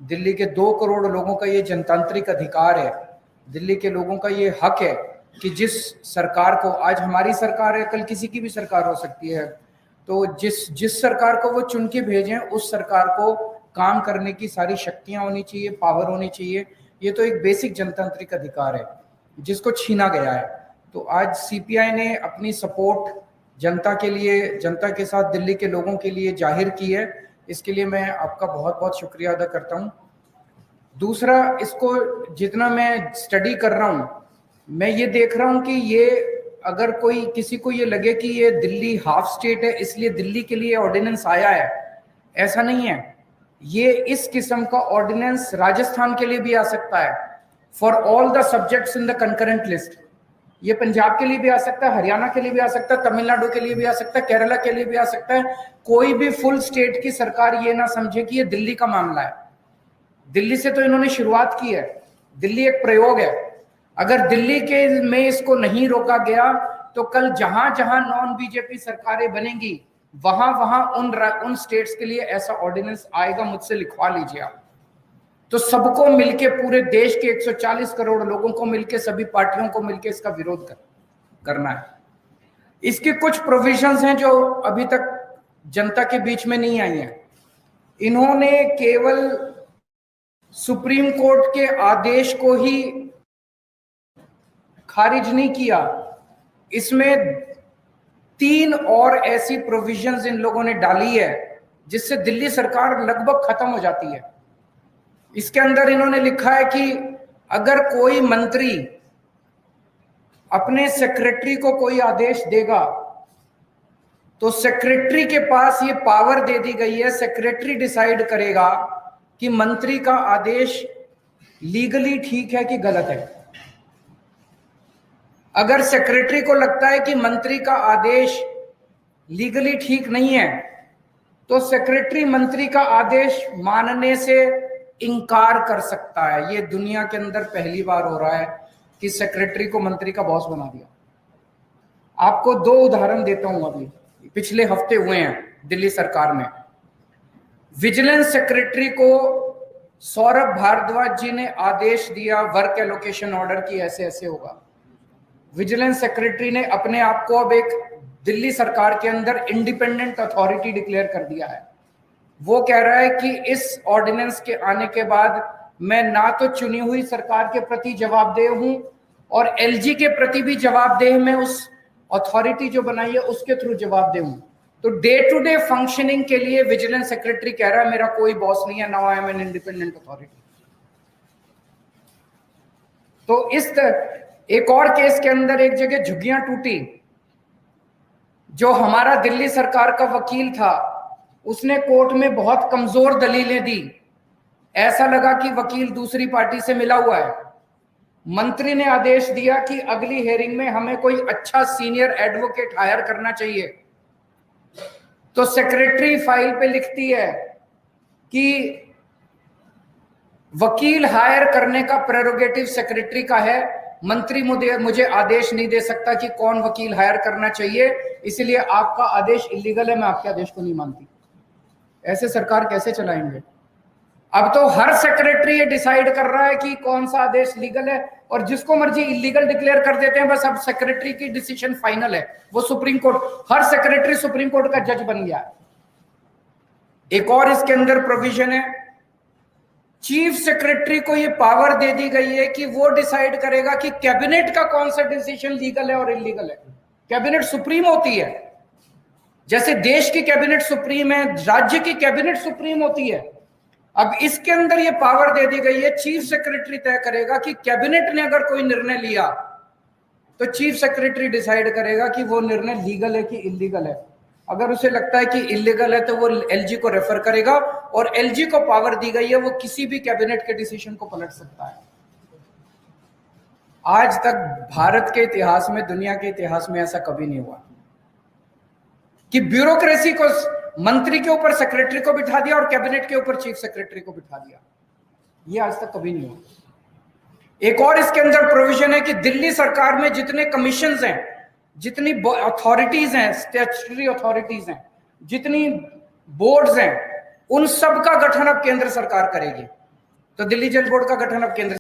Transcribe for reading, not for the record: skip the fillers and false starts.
दिल्ली के 2 करोड़ लोगों का ये जनतांत्रिक अधिकार है, दिल्ली के लोगों का ये हक है कि जिस सरकार को, आज हमारी सरकार है, कल किसी की भी सरकार हो सकती है, तो जिस सरकार को वो चुन के भेजें उस सरकार को काम करने की सारी शक्तियां होनी चाहिए, पावर होनी चाहिए। ये तो एक बेसिक जनतांत्रिक अधिकार है जिसको छीना गया है। तो आज सीपीआई ने अपनी सपोर्ट जनता के लिए, जनता के साथ दिल्ली के लोगों के लिए जाहिर की है। इसके लिए मैं आपका बहुत बहुत शुक्रिया अदा करता हूं। दूसरा, इसको जितना मैं स्टडी कर रहा हूं, मैं ये देख रहा हूं कि ये अगर कोई किसी को ये लगे कि ये दिल्ली हाफ स्टेट है इसलिए दिल्ली के लिए ऑर्डिनेंस आया है, ऐसा नहीं है। ये इस किस्म का ऑर्डिनेंस राजस्थान के लिए भी आ सकता है, for all the subjects in the concurrent list. ये पंजाब के लिए भी आ सकता है, हरियाणा के लिए भी आ सकता है, तमिलनाडु के लिए भी आ सकता है, केरला के लिए भी आ सकता है। कोई भी फुल स्टेट की सरकार ये ना समझे कि ये दिल्ली का मामला है। दिल्ली से तो इन्होंने शुरुआत की है, दिल्ली एक प्रयोग है। अगर दिल्ली के में इसको नहीं रोका गया तो कल जहां जहां नॉन बीजेपी सरकारें बनेंगी वहां वहां उन स्टेट्स के लिए ऐसा ऑर्डिनेंस आएगा, मुझसे लिखवा लीजिए आप। तो सबको मिलके, पूरे देश के 140 करोड़ लोगों को मिलके, सभी पार्टियों को मिलके इसका विरोध करना है। इसके कुछ प्रोविजंस हैं जो अभी तक जनता के बीच में नहीं आई हैं। इन्होंने केवल सुप्रीम कोर्ट के आदेश को ही खारिज नहीं किया, इसमें 3 और ऐसी प्रोविजंस इन लोगों ने डाली है जिससे दिल्ली सरकार लगभग खत्म हो जाती है। इसके अंदर इन्होंने लिखा है कि अगर कोई मंत्री अपने सेक्रेटरी को कोई आदेश देगा तो सेक्रेटरी के पास ये पावर दे दी गई है, सेक्रेटरी डिसाइड करेगा कि मंत्री का आदेश लीगली ठीक है कि गलत है। अगर सेक्रेटरी को लगता है कि मंत्री का आदेश लीगली ठीक नहीं है तो सेक्रेटरी मंत्री का आदेश मानने से इनकार कर सकता है। ये दुनिया के अंदर पहली बार हो रहा है कि सेक्रेटरी को मंत्री का बॉस बना दिया। आपको 2 उदाहरण देता हूं, अभी पिछले हफ्ते हुए हैं दिल्ली सरकार में। विजिलेंस सेक्रेटरी को सौरभ भारद्वाज जी ने आदेश दिया वर्क एलोकेशन ऑर्डर की ऐसे ऐसे होगा। विजिलेंस सेक्रेटरी ने अपने आप को अब एक दिल्ली सरकार के अंदर इंडिपेंडेंट अथॉरिटी डिक्लेयर कर दिया है। वो कह रहा है कि इस ऑर्डिनेंस के आने के बाद मैं ना तो चुनी हुई सरकार के प्रति जवाबदेह हूं और एलजी के प्रति भी जवाबदेह, मैं उस अथॉरिटी जो बनाई है उसके थ्रू जवाबदेह हूं। तो डे टू डे फंक्शनिंग के लिए विजिलेंस सेक्रेटरी कह रहा है मेरा कोई बॉस नहीं है, now I am an independent authority. तो इस एक और केस के अंदर एक जगह झुग्गियां टूटी। जो हमारा दिल्ली सरकार का वकील था उसने कोर्ट में बहुत कमजोर दलीलें दी। ऐसा लगा कि वकील दूसरी पार्टी से मिला हुआ है। मंत्री ने आदेश दिया कि अगली हेयरिंग में हमें कोई अच्छा सीनियर एडवोकेट हायर करना चाहिए। तो सेक्रेटरी फाइल पे लिखती है कि वकील हायर करने का प्रेरोगेटिव सेक्रेटरी का है, मंत्री मुझे आदेश नहीं दे सकता कि कौन वकील हायर करना चाहिए, इसलिए आपका आदेश इलीगल है, मैं आपके आदेश को नहीं मानती। ऐसे सरकार कैसे चलाएंगे? अब तो हर सेक्रेटरी ये डिसाइड कर रहा है कि कौन सा आदेश लीगल है और जिसको मर्जी इलीगल डिक्लेयर कर देते हैं। बस अब सेक्रेटरी की डिसीजन फाइनल है, वो सुप्रीम कोर्ट, हर सेक्रेटरी सुप्रीम कोर्ट का जज बन गया है। एक और इसके अंदर प्रोविजन है, चीफ सेक्रेटरी को ये पावर दे दी गई है कि वो डिसाइड करेगा कि कैबिनेट का कौन सा डिसीजन लीगल है और इलीगल है। कैबिनेट सुप्रीम होती है, जैसे देश की कैबिनेट सुप्रीम है, राज्य की कैबिनेट सुप्रीम होती है। अब इसके अंदर ये पावर दे दी गई है, चीफ सेक्रेटरी तय करेगा कि कैबिनेट ने अगर कोई निर्णय लिया तो चीफ सेक्रेटरी डिसाइड करेगा कि वो निर्णय लीगल है कि इलीगल है। अगर उसे लगता है कि इलीगल है तो वो एलजी को रेफर करेगा और एलजी को पावर दी गई है, वो किसी भी कैबिनेट के डिसीजन को पलट सकता है। आज तक भारत के इतिहास में, दुनिया के इतिहास में ऐसा कभी नहीं हुआ कि ब्यूरोक्रेसी को मंत्री के ऊपर सेक्रेटरी को बिठा दिया और कैबिनेट के ऊपर चीफ सेक्रेटरी को बिठा दिया। ये आज तक कभी नहीं हुआ। एक और इसके अंदर प्रोविजन है कि दिल्ली सरकार में जितने कमीशंस हैं, जितनी अथॉरिटीज हैं, स्टैट्यूटरी अथॉरिटीज हैं, जितनी बोर्ड्स हैं, उन सब का गठन अब केंद्र सरकार करेगी। तो दिल्ली जल बोर्ड का गठन अब केंद्र